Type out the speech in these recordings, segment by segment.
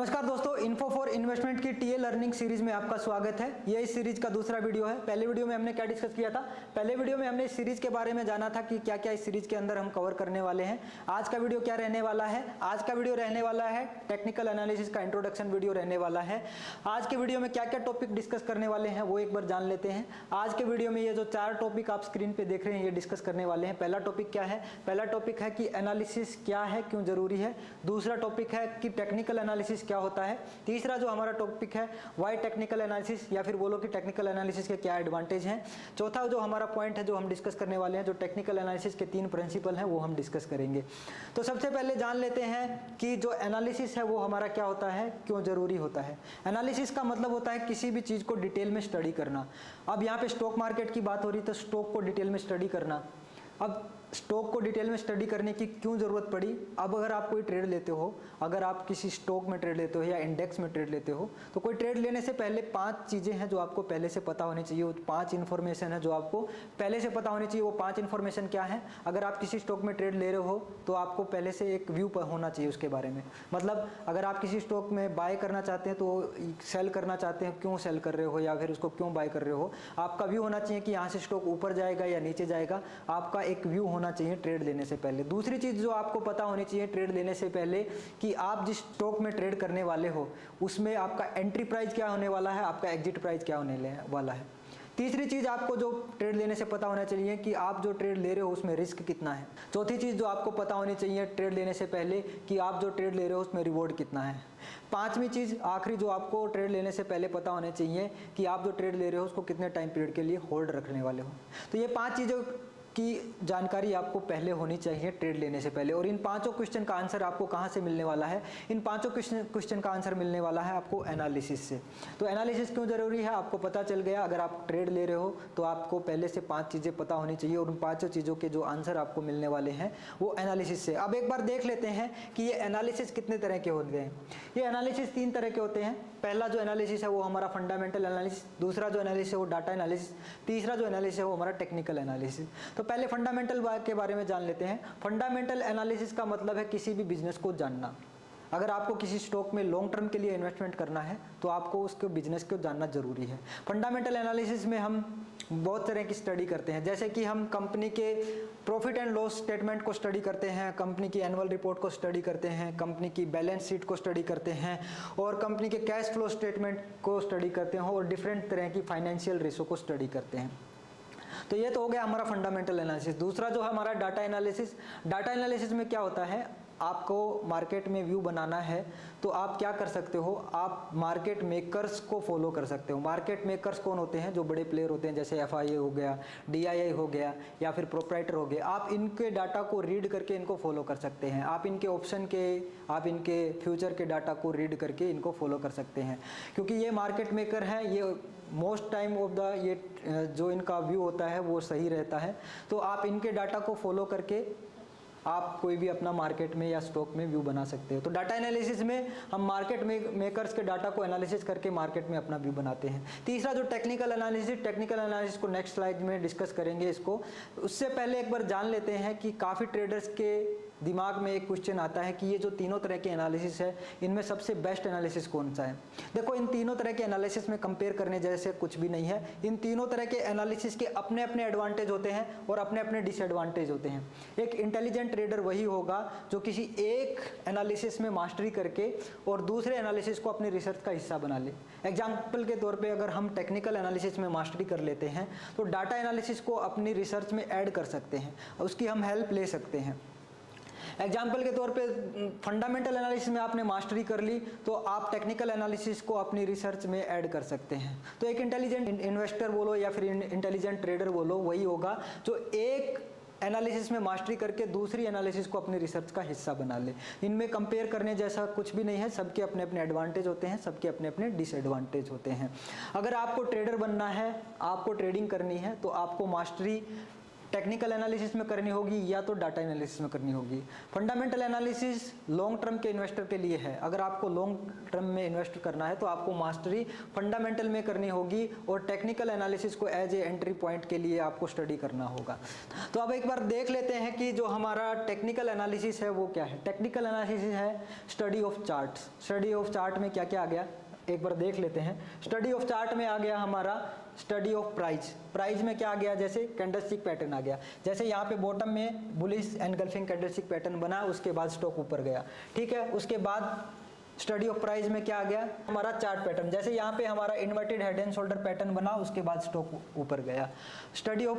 नमस्कार दोस्तों, info for investment की टीए लर्निंग सीरीज में आपका स्वागत है। ये इस सीरीज का दूसरा वीडियो है। पहले वीडियो में हमने क्या डिस्कस किया था? पहले वीडियो में हमने इस सीरीज के बारे में जाना था कि क्या क्या इस सीरीज के अंदर हम कवर करने वाले हैं। आज का वीडियो क्या रहने वाला है? आज का वीडियो रहने वाला है टेक्निकल एनालिसिस का इंट्रोडक्शन वीडियो रहने वाला है। आज के वीडियो में क्या क्या टॉपिक डिस्कस करने वाले हैं वो एक बार जान लेते हैं। आज के वीडियो में ये जो 4 टॉपिक आप स्क्रीन पे देख रहे हैं ये डिस्कस करने वाले हैं। पहला टॉपिक क्या है? पहला टॉपिक है कि एनालिसिस क्या है, क्यों जरूरी है। दूसरा टॉपिक है कि टेक्निकल एनालिसिस क्या होता है। तीसरा जो हमारा टॉपिक है व्हाई टेक्निकल एनालिसिस, या फिर बोलो कि टेक्निकल एनालिसिस के क्या एडवांटेज हैं। चौथा जो हमारा पॉइंट है जो हम डिस्कस करने वाले हैं, जो टेक्निकल एनालिसिस के 3 प्रिंसिपल हैं वो हम डिस्कस करेंगे। तो सबसे पहले जान लेते हैं कि जो एनालिसिस है वो हमारा क्या होता है, क्यों जरूरी होता है। एनालिसिस का मतलब होता है किसी भी चीज को डिटेल में स्टडी करना। अब यहाँ पे स्टॉक मार्केट की बात हो रही तो स्टॉक को डिटेल में स्टडी करना। अब स्टॉक को डिटेल में स्टडी करने की क्यों ज़रूरत पड़ी? अब अगर आप कोई ट्रेड लेते हो, अगर आप किसी स्टॉक में ट्रेड लेते हो या इंडेक्स में ट्रेड लेते हो, तो कोई ट्रेड लेने से पहले 5 चीज़ें हैं जो आपको पहले से पता होनी चाहिए। वो 5 इन्फॉर्मेशन है जो आपको पहले से पता होनी चाहिए। वो 5 इन्फॉर्मेशन क्या है? अगर आप किसी स्टॉक में ट्रेड ले रहे हो तो आपको पहले से एक व्यू होना चाहिए उसके बारे में। मतलब अगर आप किसी स्टॉक में बाय करना चाहते हैं तो सेल करना चाहते हैं, क्यों सेल कर रहे हो या फिर उसको क्यों बाय कर रहे हो, आपका व्यू होना चाहिए कि यहाँ से स्टॉक ऊपर जाएगा या नीचे जाएगा। आपका एक व्यू होना चाहिए ट्रेड लेने से पहले। दूसरी चीज जो आपको पता होनी चाहिए ट्रेड लेने से पहले कि आप जिस स्टॉक में ट्रेड करने वाले हो उसमें आपका एंट्री प्राइस क्या होने वाला है, आपका एग्जिट प्राइस क्या होने वाला है। तीसरी चीज आपको जो ट्रेड लेने से पता होना चाहिए कि आप जो ट्रेड ले रहे हो उसमें रिस्क कितना है। चौथी चीज जो आपको पता होनी चाहिए ट्रेड लेने से पहले कि आप जो ट्रेड ले रहे हो उसमें रिवॉर्ड कितना है। पांचवी चीज आखिरी जो आपको ट्रेड लेने से पहले पता होना चाहिए कि आप जो ट्रेड ले रहे हो उसको कितने टाइम पीरियड के लिए होल्ड रखने वाले हो। तो ये 5 चीजों की जानकारी आपको पहले होनी चाहिए ट्रेड लेने से पहले। और इन 5 क्वेश्चन का आंसर आपको कहाँ से मिलने वाला है? इन 5 क्वेश्चन का आंसर मिलने वाला है आपको एनालिसिस से। तो एनालिसिस क्यों जरूरी है आपको पता चल गया। अगर आप ट्रेड ले रहे हो तो आपको पहले से 5 चीज़ें पता होनी चाहिए और उन 5 चीज़ों के जो आंसर आपको मिलने वाले हैं वो एनालिसिस से। अब एक बार देख लेते हैं कि ये एनालिसिस कितने तरह के होते हैं। ये एनालिसिस 3 तरह के होते हैं। पहला जो एनालिसिस है वो हमारा फंडामेंटल एनालिसिस, दूसरा जो एनालिसिस है वो डाटा एनालिसिस, तीसरा जो एनालिसिस है वो हमारा टेक्निकल एनालिसिस। तो पहले फंडामेंटल के बारे में जान लेते हैं। फंडामेंटल एनालिसिस का मतलब है किसी भी बिजनेस को जानना। अगर आपको किसी स्टॉक में लॉन्ग टर्म के लिए इन्वेस्टमेंट करना है तो आपको उसके बिजनेस को जानना जरूरी है। फंडामेंटल एनालिसिस में हम बहुत तरह की स्टडी करते हैं, जैसे कि हम कंपनी के प्रॉफिट एंड लॉस स्टेटमेंट को स्टडी करते हैं, कंपनी की एनुअल रिपोर्ट को स्टडी करते हैं, कंपनी की बैलेंस शीट को स्टडी करते हैं और कंपनी के कैश फ्लो स्टेटमेंट को स्टडी करते हैं और डिफरेंट तरह की फाइनेंशियल रेशो को स्टडी करते हैं। तो ये तो हो गया हमारा फंडामेंटल एनालिसिस। दूसरा जो है हमारा डाटा एनालिसिस। डाटा एनालिसिस में क्या होता है, आपको मार्केट में व्यू बनाना है तो आप क्या कर सकते हो, आप मार्केट मेकर्स को फॉलो कर सकते हो। मार्केट मेकर्स कौन होते हैं? जो बड़े प्लेयर होते हैं, जैसे FIA हो गया, DII हो गया या फिर प्रोप्राइटर हो गया। आप इनके डाटा को रीड करके इनको फॉलो कर सकते हैं। आप इनके ऑप्शन के, आप इनके फ्यूचर के डाटा को रीड करके इनको फॉलो कर सकते हैं, क्योंकि ये मार्केट मेकर हैं। ये मोस्ट टाइम ऑफ द ये जो इनका व्यू होता है वो सही रहता है। तो आप इनके डाटा को फॉलो करके आप कोई भी अपना मार्केट में या स्टॉक में व्यू बना सकते हो। तो डाटा एनालिसिस में हम मार्केट मेकर्स के डाटा को एनालिसिस करके मार्केट में अपना व्यू बनाते हैं। तीसरा जो टेक्निकल एनालिसिस को नेक्स्ट स्लाइड में डिस्कस करेंगे इसको। उससे पहले एक बार जान लेते हैं कि काफ़ी ट्रेडर्स के दिमाग में एक क्वेश्चन आता है कि ये जो तीनों तरह के एनालिसिस है इनमें सबसे बेस्ट एनालिसिस कौन सा है। देखो, इन तीनों तरह के एनालिसिस में कंपेयर करने जैसे कुछ भी नहीं है। इन तीनों तरह के एनालिसिस के अपने अपने एडवांटेज होते हैं और अपने अपने डिसएडवांटेज होते हैं। एक इंटेलिजेंट ट्रेडर वही होगा जो किसी एक एनालिसिस में मास्टरी करके और दूसरे एनालिसिस को अपनी रिसर्च का हिस्सा बना ले। एग्जाम्पल के तौर पे अगर हम टेक्निकल एनालिसिस में मास्टरी कर लेते हैं तो डाटा एनालिसिस को अपनी रिसर्च में ऐड कर सकते हैं, उसकी हम हेल्प ले सकते हैं। एग्जाम्पल के तौर पे फंडामेंटल एनालिसिस में आपने मास्टरी कर ली तो आप टेक्निकल एनालिसिस को अपनी रिसर्च में ऐड कर सकते हैं। तो एक इंटेलिजेंट इन्वेस्टर बोलो या फिर इंटेलिजेंट ट्रेडर बोलो वही होगा जो एक एनालिसिस में मास्टरी करके दूसरी एनालिसिस को अपनी रिसर्च का हिस्सा बना ले। इनमें कंपेयर करने जैसा कुछ भी नहीं है। सबके अपने अपने एडवांटेज होते हैं, सबके अपने अपने डिसएडवांटेज होते हैं। अगर आपको ट्रेडर बनना है, आपको ट्रेडिंग करनी है तो आपको मास्टरी टेक्निकल एनालिसिस में करनी होगी या तो डाटा एनालिसिस में करनी होगी। फंडामेंटल एनालिसिस लॉन्ग टर्म के इन्वेस्टर के लिए है। अगर आपको लॉन्ग टर्म में इन्वेस्ट करना है तो आपको मास्टरी फंडामेंटल में करनी होगी और टेक्निकल एनालिसिस को एज ए एंट्री पॉइंट के लिए आपको स्टडी करना होगा। तो अब एक बार देख लेते हैं कि जो हमारा टेक्निकल एनालिसिस है वो क्या है। टेक्निकल एनालिसिस है study of charts. Study of chart में क्या क्या आ गया एक बार देख लेते हैं। स्टडी ऑफ चार्ट में आ गया हमारा स्टडी ऑफ प्राइस। प्राइस में क्या आ गया, जैसे कैंडलस्टिक पैटर्न आ गया, जैसे यहाँ पे बॉटम में बुलिश एनगल्फिंग कैंडलस्टिक पैटर्न बना, उसके बाद स्टॉक ऊपर गया, ठीक है। उसके बाद स्टडी ऑफ प्राइस में क्या आ गया, हमारा चार्ट पैटर्न, जैसे यहाँ पे हमारा inverted head and shoulder pattern बना, उसके बाद स्टॉक ऊपर गया। स्टडी ऑफ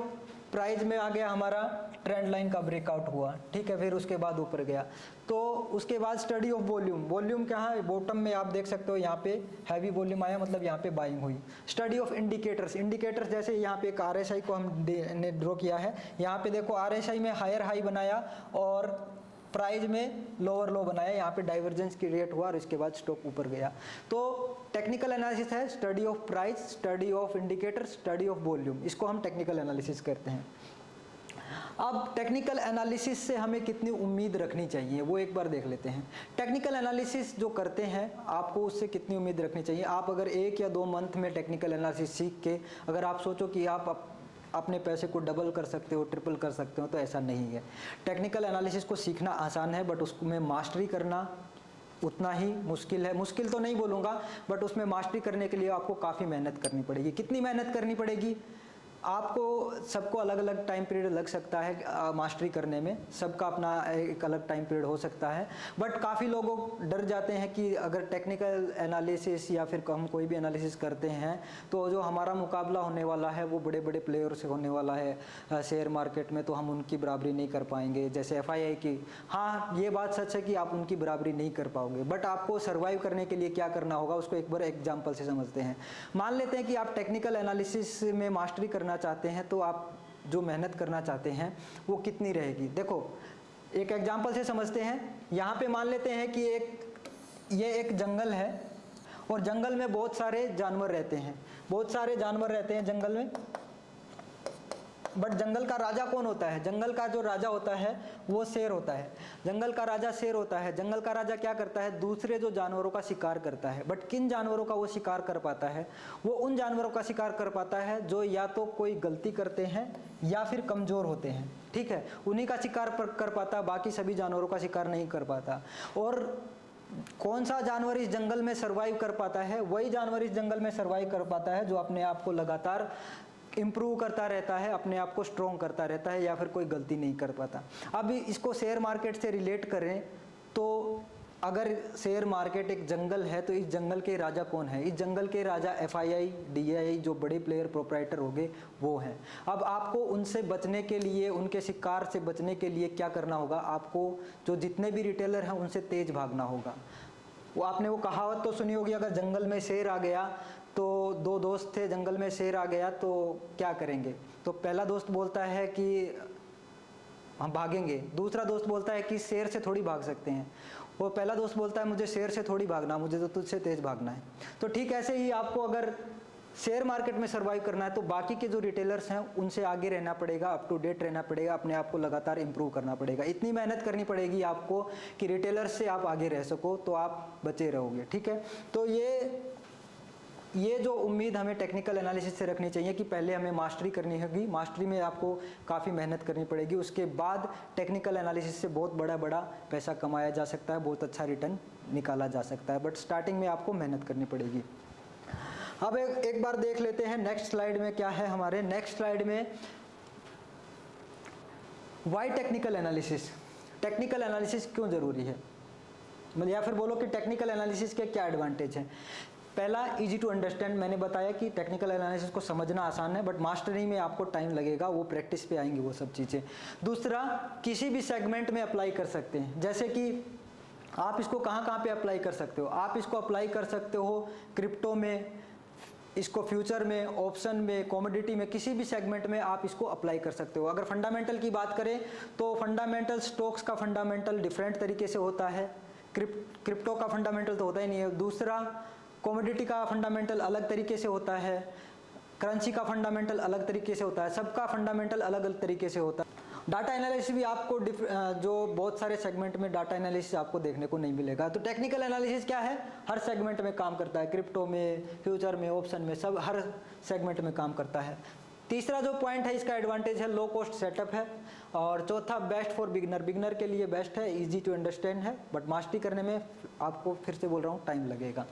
प्राइस में आ गया हमारा ट्रेंड लाइन का ब्रेकआउट हुआ, ठीक है, फिर उसके बाद ऊपर गया। तो उसके बाद स्टडी ऑफ वॉल्यूम। वॉल्यूम क्या है, बॉटम में आप देख सकते हो यहाँ पे हैवी वॉल्यूम आया, मतलब यहाँ पे बाइंग हुई। Study of indicators. इंडिकेटर्स जैसे यहाँ पे एक आरएसआई को हमने ड्रॉ किया है, यहाँ पे देखो आरएसआई में हायर हाई बनाया और प्राइस में लोअर लो बनाया, यहाँ पे डाइवर्जेंस क्रिएट हुआ और इसके बाद स्टॉक ऊपर गया। तो टेक्निकल एनालिसिस है study of price, study of indicator, study of volume, इसको हम टेक्निकल एनालिसिस करते हैं। अब टेक्निकल एनालिसिस से हमें कितनी उम्मीद रखनी चाहिए वो एक बार देख लेते हैं। टेक्निकल एनालिसिस जो करते हैं आपको उससे कितनी उम्मीद रखनी चाहिए। आप अगर 1 या 2 मंथ में टेक्निकल एनालिसिस सीख के अगर आप सोचो कि आप अपने पैसे को डबल कर सकते हो, ट्रिपल कर सकते हो, तो ऐसा नहीं है। टेक्निकल एनालिसिस को सीखना आसान है, बट उसमें मास्टरी करना उतना ही मुश्किल है। मुश्किल तो नहीं बोलूँगा, बट उसमें मास्टरी करने के लिए आपको काफ़ी मेहनत करनी पड़ेगी। कितनी मेहनत करनी पड़ेगी, आपको सबको अलग अलग टाइम पीरियड लग सकता है मास्टरी करने में, सबका अपना एक अलग टाइम पीरियड हो सकता है। बट काफ़ी लोग डर जाते हैं कि अगर टेक्निकल एनालिसिस या फिर हम कोई भी एनालिसिस करते हैं तो जो हमारा मुकाबला होने वाला है वो बड़े बड़े प्लेयर से होने वाला है शेयर मार्केट में, तो हम उनकी बराबरी नहीं कर पाएंगे, जैसे FII की। हाँ, ये बात सच है कि आप उनकी बराबरी नहीं कर पाओगे, बट आपको सर्वाइव करने के लिए क्या करना होगा उसको एक बार एग्जाम्पल से समझते हैं। मान लेते हैं कि आप टेक्निकल एनालिसिस में मास्टरी करना चाहते हैं, तो आप जो मेहनत करना चाहते हैं वो कितनी रहेगी। देखो एक एग्जांपल से समझते हैं। यहाँ पे मान लेते हैं कि ये एक जंगल है और जंगल में बहुत सारे जानवर रहते हैं, बहुत सारे जानवर रहते हैं जंगल में। बट जंगल का राजा कौन होता है, जंगल का जो राजा होता है वो शेर होता है। जंगल का राजा शेर होता है। जंगल का राजा क्या करता है, दूसरे जो जानवरों का शिकार करता है। बट किन जानवरों का वो शिकार कर पाता है, वो उन जानवरों का शिकार कर पाता है जो या तो कोई गलती करते हैं या फिर कमज़ोर होते हैं, ठीक है, उन्हीं का शिकार कर पाता, बाकी सभी जानवरों का शिकार नहीं कर पाता। और कौन सा जानवर इस जंगल में सर्वाइव कर पाता है, वही जानवर इस जंगल में सर्वाइव कर पाता है जो अपने आप को लगातार इम्प्रूव करता रहता है, अपने आप को स्ट्रॉन्ग करता रहता है, या फिर कोई गलती नहीं कर पाता। अब इसको शेयर मार्केट से रिलेट करें तो अगर शेयर मार्केट एक जंगल है तो इस जंगल के राजा कौन है, इस जंगल के राजा FII, DII जो बड़े प्लेयर प्रोप्राइटर हो गए वो हैं। अब आपको उनसे बचने के लिए, उनके शिकार से बचने के लिए क्या करना होगा, आपको जो जितने भी रिटेलर हैं उनसे तेज भागना होगा। वो आपने वो कहावत तो सुनी होगी, अगर जंगल में शेर आ गया तो 2 दोस्त थे, जंगल में शेर आ गया तो क्या करेंगे। तो पहला दोस्त बोलता है कि हम भागेंगे, दूसरा दोस्त बोलता है कि शेर से थोड़ी भाग सकते हैं। वो पहला दोस्त बोलता है मुझे शेर से थोड़ी भागना, मुझे तो तुझसे तेज भागना है। तो ठीक ऐसे ही आपको अगर शेयर मार्केट में सर्वाइव करना है तो बाकी के जो रिटेलर्स हैं उनसे आगे रहना पड़ेगा, अप टू डेट रहना पड़ेगा, अपने आप को लगातार इंप्रूव करना पड़ेगा। इतनी मेहनत करनी पड़ेगी आपको कि रिटेलर्स से आप आगे रह सको, तो आप बचे रहोगे, ठीक है। तो ये जो उम्मीद हमें टेक्निकल एनालिसिस से रखनी चाहिए कि पहले हमें मास्टरी करनी होगी, मास्टरी में आपको काफ़ी मेहनत करनी पड़ेगी, उसके बाद टेक्निकल एनालिसिस से बहुत बड़ा पैसा कमाया जा सकता है, बहुत अच्छा रिटर्न निकाला जा सकता है। बट स्टार्टिंग में आपको मेहनत करनी पड़ेगी। अब एक बार देख लेते हैं नेक्स्ट स्लाइड में क्या है हमारे। नेक्स्ट स्लाइड में why technical analysis, technical analysis क्यों ज़रूरी है, मतलब या फिर बोलो कि टेक्निकल एनालिसिस के क्या एडवांटेज हैं। पहला, इजी टू अंडरस्टैंड। मैंने बताया कि टेक्निकल एनालिसिस को समझना आसान है, बट मास्टरी में आपको टाइम लगेगा, वो प्रैक्टिस पे आएंगी वो सब चीज़ें। दूसरा, किसी भी सेगमेंट में अप्लाई कर सकते हैं, जैसे कि आप इसको कहाँ पे अप्लाई कर सकते हो। आप इसको अप्लाई कर सकते हो क्रिप्टो में, इसको फ्यूचर में, ऑप्शन में, कमोडिटी में, किसी भी सेगमेंट में आप इसको अप्लाई कर सकते हो। अगर फंडामेंटल की बात करें तो फंडामेंटल, स्टॉक्स का फंडामेंटल डिफरेंट तरीके से होता है, क्रिप्टो का फंडामेंटल तो होता ही नहीं है। दूसरा, कमोडिटी का फंडामेंटल अलग तरीके से होता है, करेंसी का फंडामेंटल अलग तरीके से होता है, सबका फंडामेंटल अलग अलग तरीके से होता है। डाटा एनालिसिस भी आपको जो बहुत सारे सेगमेंट में डाटा एनालिसिस आपको देखने को नहीं मिलेगा। तो टेक्निकल एनालिसिस क्या है, हर सेगमेंट में काम करता है, क्रिप्टो में, फ्यूचर में, ऑप्शन में, सब हर सेगमेंट में काम करता है। तीसरा जो पॉइंट है इसका एडवांटेज है लो कॉस्ट सेटअप है। और चौथा बेस्ट फॉर बिगनर, बिगनर के लिए बेस्ट है, इजी टू अंडरस्टैंड है, बट मास्टरी करने में आपको फिर से बोल रहा हूँ टाइम लगेगा।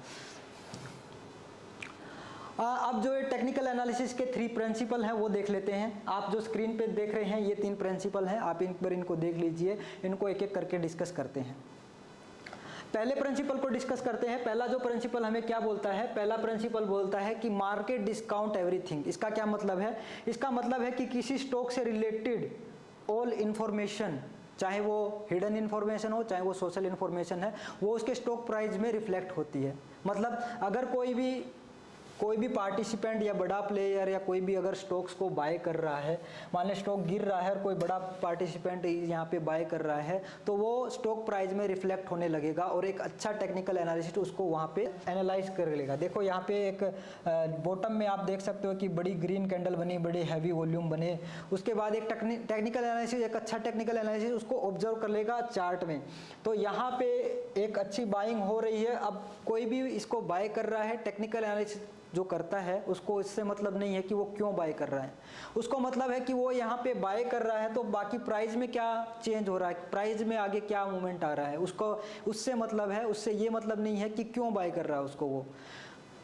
अब जो ये टेक्निकल एनालिसिस के 3 प्रिंसिपल हैं वो देख लेते हैं। आप जो स्क्रीन पे देख रहे हैं ये 3 प्रिंसिपल हैं, आप इन पर इनको देख लीजिए, इनको एक एक करके डिस्कस करते हैं। पहले प्रिंसिपल को डिस्कस करते हैं। पहला जो प्रिंसिपल हमें क्या बोलता है, पहला प्रिंसिपल बोलता है कि मार्केट डिस्काउंट एवरीथिंग। इसका क्या मतलब है, इसका मतलब है कि किसी स्टॉक से रिलेटेड ऑल इंफॉर्मेशन, चाहे वो हिडन इन्फॉर्मेशन हो, चाहे वो सोशल इन्फॉर्मेशन है, वो उसके स्टॉक प्राइस में रिफ्लेक्ट होती है। मतलब अगर कोई भी पार्टिसिपेंट या बड़ा प्लेयर या कोई भी अगर स्टॉक्स को बाय कर रहा है, मान लें स्टॉक गिर रहा है और कोई बड़ा पार्टिसिपेंट यहाँ पे बाय कर रहा है, तो वो स्टॉक प्राइस में रिफ्लेक्ट होने लगेगा और एक अच्छा टेक्निकल एनालिस्ट उसको वहाँ पे एनालाइज कर लेगा। देखो यहाँ पे एक बॉटम में आप देख सकते हो कि बड़ी ग्रीन कैंडल बनी, बड़े हैवी वॉल्यूम बने। उसके बाद एक टेक्निकल एनालिसिस, एक अच्छा टेक्निकल एनालिसिस उसको ऑब्जर्व कर लेगा चार्ट में, तो यहाँ पे एक अच्छी बाइंग हो रही है। अब कोई भी इसको बाय कर रहा है, टेक्निकल एनालिसिस जो करता है उसको इससे मतलब नहीं है कि वो क्यों बाय कर रहा है, उसको मतलब है कि वो यहाँ पे बाय कर रहा है तो बाकी प्राइस में क्या चेंज हो रहा है, प्राइस में आगे क्या मूवमेंट आ रहा है, उसको उससे मतलब है, उससे ये मतलब नहीं है कि क्यों बाय कर रहा है उसको वो।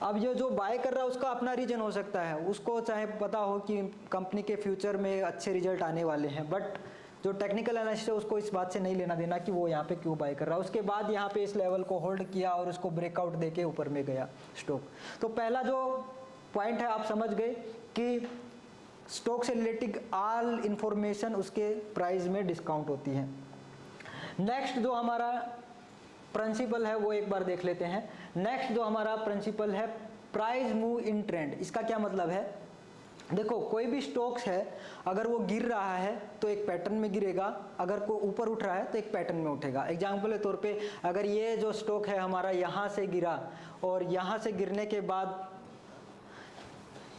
अब ये जो बाय कर रहा है उसका अपना रीजन हो सकता है, उसको चाहे पता हो कि कंपनी के फ्यूचर में अच्छे रिजल्ट आने वाले हैं, बट जो टेक्निकल एनालिस्ट है उसको इस बात से नहीं लेना देना कि वो यहाँ पे क्यों बाय कर रहा है। उसके बाद यहाँ पे इस लेवल को होल्ड किया और उसको ब्रेकआउट देके ऊपर में गया स्टॉक। तो पहला जो पॉइंट है आप समझ गए कि स्टॉक से रिलेटेड ऑल इंफॉर्मेशन उसके प्राइस में डिस्काउंट होती है। नेक्स्ट जो हमारा प्रिंसिपल है वो एक बार देख लेते हैं। नेक्स्ट जो हमारा प्रिंसिपल है प्राइस मूव इन ट्रेंड। इसका क्या मतलब है, देखो कोई भी स्टॉक्स है अगर वो गिर रहा है तो एक पैटर्न में गिरेगा, अगर कोई ऊपर उठ रहा है तो एक पैटर्न में उठेगा। एग्जांपल के तौर पे अगर ये जो स्टॉक है हमारा यहाँ से गिरा और यहाँ से गिरने के बाद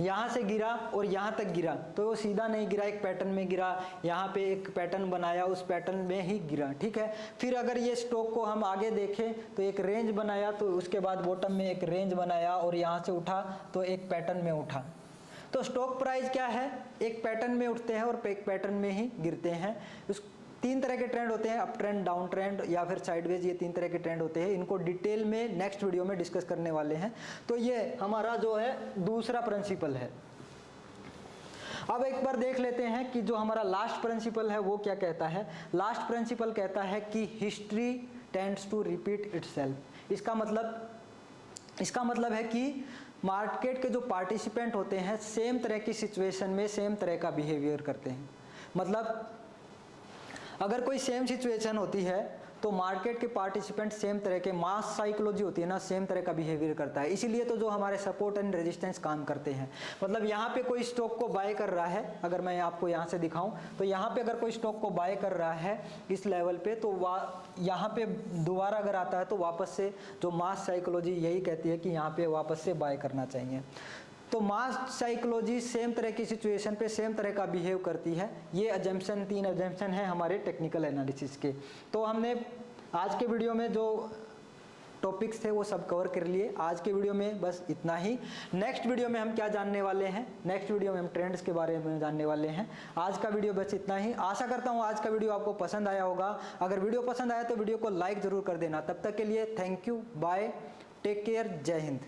यहाँ से गिरा और यहाँ तक गिरा, तो वो सीधा नहीं गिरा, एक पैटर्न में गिरा, यहाँ पे एक पैटर्न बनाया, उस पैटर्न में ही गिरा, ठीक है। फिर अगर ये स्टॉक को हम आगे देखें तो एक रेंज बनाया, तो उसके बाद बॉटम में एक रेंज बनाया और यहाँ से उठा तो एक पैटर्न में उठा। तो स्टॉक प्राइस क्या है, एक पैटर्न में उठते हैं और एक पैटर्न में ही गिरते हैं। उस 3 तरह के ट्रेंड होते हैं, अप ट्रेंड, डाउन ट्रेंड या फिर साइडवेज, ये 3 तरह के ट्रेंड होते हैं। इनको डिटेल में नेक्स्ट वीडियो में डिस्कस करने वाले हैं। तो ये हमारा जो है दूसरा प्रिंसिपल है। अब एक बार देख लेते हैं कि जो हमारा लास्ट प्रिंसिपल है वो क्या कहता है। लास्ट प्रिंसिपल कहता है कि history tends to repeat itself. इसका मतलब है कि मार्केट के जो पार्टिसिपेंट होते हैं सेम तरह की सिचुएशन में सेम तरह का बिहेवियर करते हैं। मतलब अगर कोई सेम सिचुएशन होती है तो मार्केट के पार्टिसिपेंट सेम तरह के, मास साइकोलॉजी होती है ना, सेम तरह का बिहेवियर करता है। इसीलिए तो जो हमारे सपोर्ट एंड रेजिस्टेंस काम करते हैं। मतलब यहाँ पे कोई स्टॉक को बाय कर रहा है, अगर मैं आपको यहाँ से दिखाऊं तो यहाँ पे अगर कोई स्टॉक को बाय कर रहा है इस लेवल पे, तो यहाँ पे दोबारा अगर आता है तो वापस से जो मास साइकोलॉजी यही कहती है कि यहाँ पे वापस से बाय करना चाहिए। तो मास साइकोलॉजी सेम तरह की सिचुएशन पे सेम तरह का बिहेव करती है। ये अजम्पशन, 3 अजम्पशन है हमारे टेक्निकल एनालिसिस के। तो हमने आज के वीडियो में जो टॉपिक्स थे वो सब कवर कर लिए। आज के वीडियो में बस इतना ही। नेक्स्ट वीडियो में हम क्या जानने वाले हैं, नेक्स्ट वीडियो में हम ट्रेंड्स के बारे में जानने वाले हैं। आज का वीडियो बस इतना ही। आशा करता हूँ आज का वीडियो आपको पसंद आया होगा। अगर वीडियो पसंद आया तो वीडियो को लाइक ज़रूर कर देना। तब तक के लिए thank you, bye, take care, जय हिंद।